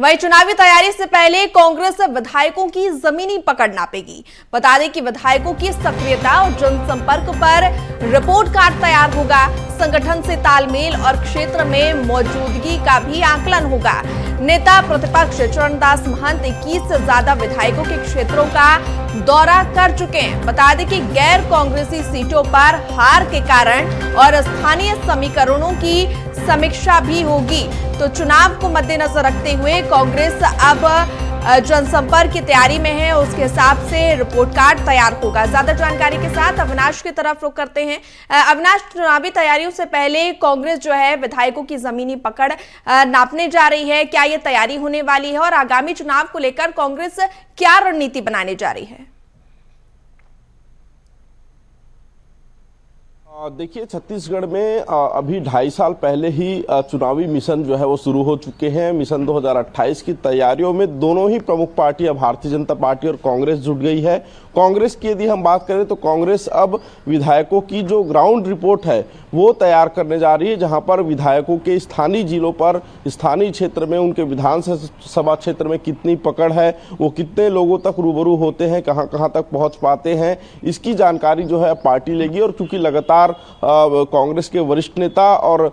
वहीं चुनावी तैयारी से पहले कांग्रेस विधायकों की जमीनी पकड़ नापेगी। बता दें कि विधायकों की सक्रियता और जनसंपर्क पर रिपोर्ट कार्ड तैयार होगा। संगठन से तालमेल और क्षेत्र में मौजूदगी का भी आकलन होगा। नेता प्रतिपक्ष चरणदास महंत 21 से ज्यादा विधायकों के क्षेत्रों का दौरा कर चुके हैं। बता दें कि गैर कांग्रेसी सीटों पर हार के कारण और स्थानीय समीकरणों की समीक्षा भी होगी। तो चुनाव को मद्देनजर रखते हुए कांग्रेस अब जनसंपर्क की तैयारी में है, उसके हिसाब से रिपोर्ट कार्ड तैयार होगा। ज्यादा जानकारी के साथ अविनाश की तरफ रुख करते हैं। अविनाश, चुनावी तैयारियों से पहले कांग्रेस जो है विधायकों की जमीनी पकड़ नापने जा रही है, क्या ये तैयारी होने वाली है और आगामी चुनाव को लेकर कांग्रेस क्या रणनीति बनाने जा रही है? देखिए, छत्तीसगढ़ में अभी 2.5 साल पहले ही चुनावी मिशन जो है वो शुरू हो चुके हैं। मिशन 2028 की तैयारियों में दोनों ही प्रमुख पार्टियां, भारतीय जनता पार्टी और कांग्रेस, जुट गई है। कांग्रेस की यदि हम बात करें तो कांग्रेस अब विधायकों की जो ग्राउंड रिपोर्ट है वो तैयार करने जा रही है, जहां पर विधायकों के स्थानीय जिलों पर, स्थानीय क्षेत्र में, उनके विधानसभा क्षेत्र में कितनी पकड़ है, वो कितने लोगों तक रूबरू होते हैं, कहां कहां तक पहुंच पाते हैं, इसकी जानकारी जो है पार्टी लेगी। और चूंकि लगातार कांग्रेस के वरिष्ठ नेता और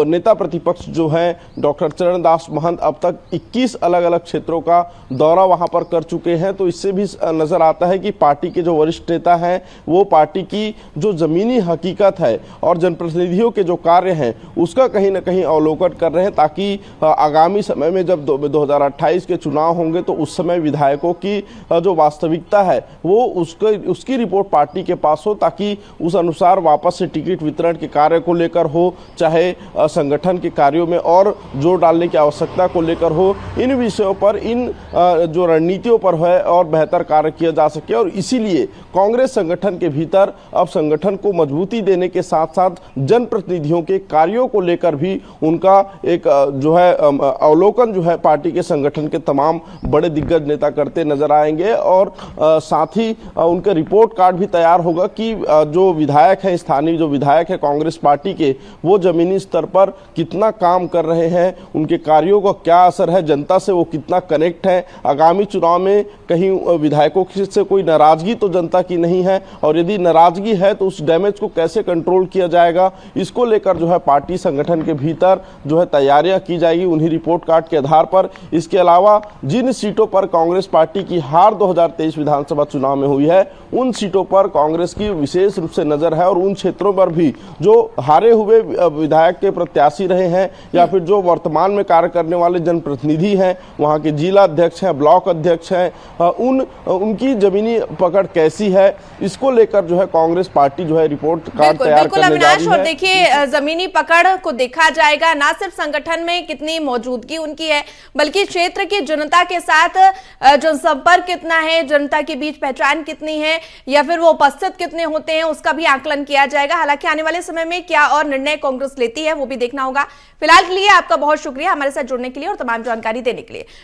नेता प्रतिपक्ष जो हैं डॉक्टर चरणदास महंत अब तक 21 अलग अलग क्षेत्रों का दौरा वहां पर कर चुके हैं, तो इससे भी नजर आता है कि पार्टी के जो वरिष्ठ नेता हैं वो पार्टी की जो जमीनी हकीकत है और जनप्रतिनिधियों के जो कार्य हैं उसका कहीं ना कहीं अवलोकन कर रहे हैं, ताकि आगामी समय में जब 2028 के चुनाव होंगे तो उस समय विधायकों की जो वास्तविकता है वो उसकी रिपोर्ट पार्टी के पास हो, ताकि उस अनुसार वापस से टिकट वितरण के कार्य को लेकर हो, चाहे संगठन के कार्यों में और जोर डालने की आवश्यकता को लेकर हो, इन विषयों पर, इन जो रणनीतियों पर है और बेहतर कार्य किया जा सके। और इसीलिए कांग्रेस संगठन के भीतर अब संगठन को मजबूती देने के साथ साथ जनप्रतिनिधियों के कार्यों को लेकर भी उनका एक जो है अवलोकन जो है पार्टी के संगठन के तमाम बड़े दिग्गज नेता करते नजर आएंगे। और साथ ही उनका रिपोर्ट कार्ड भी तैयार होगा कि जो विधायक है, स्थानीय जो विधायक है कांग्रेस पार्टी के, वो जमीनी स्तर पर कितना काम कर रहे हैं, उनके कार्यों का क्या असर है, जनता से वो कितना कनेक्ट है, आगामी चुनाव में कहीं विधायकों से कोई नाराजगी तो जनता की नहीं है, और यदि नाराजगी है तो उस डैमेज को कैसे कंट्रोल किया जाएगा, इसको लेकर जो है पार्टी संगठन के भीतर जो है तैयारियां की जाएगी उन्हीं रिपोर्ट कार्ड के आधार पर। इसके अलावा जिन सीटों पर कांग्रेस पार्टी की हार 2023 विधानसभा चुनाव में हुई है, उन सीटों पर कांग्रेस की विशेष रूप से नजर है, और उन क्षेत्रों पर भी जो हारे हुए विधायक के प्रत्याशी रहे हैं या फिर जो वर्तमान में कार्य करने वाले जनप्रतिनिधि हैं, वहां के जिला अध्यक्ष हैं, ब्लॉक अध्यक्ष हैं, उनकी जमीनी पकड़ कैसी है, इसको लेकर जो है कांग्रेस पार्टी जो है रिपोर्ट कार्ड तैयार करने जा रही है। और देखिए, जमीनी पकड़ को देखा जाएगा, ना सिर्फ संगठन में कितनी मौजूदगी उनकी है, बल्कि क्षेत्र की जनता के साथ जनसंपर्क कितना है, जनता के बीच पहचान कितनी है, या फिर वो उपस्थित कितने होते हैं, उसका भी आकलन किया जाएगा। हालांकि आने वाले समय में क्या और निर्णय कांग्रेस लेती है वो भी देखना होगा। फिलहाल के लिए आपका बहुत शुक्रिया हमारे साथ जुड़ने के लिए और तमाम जानकारी देने के लिए।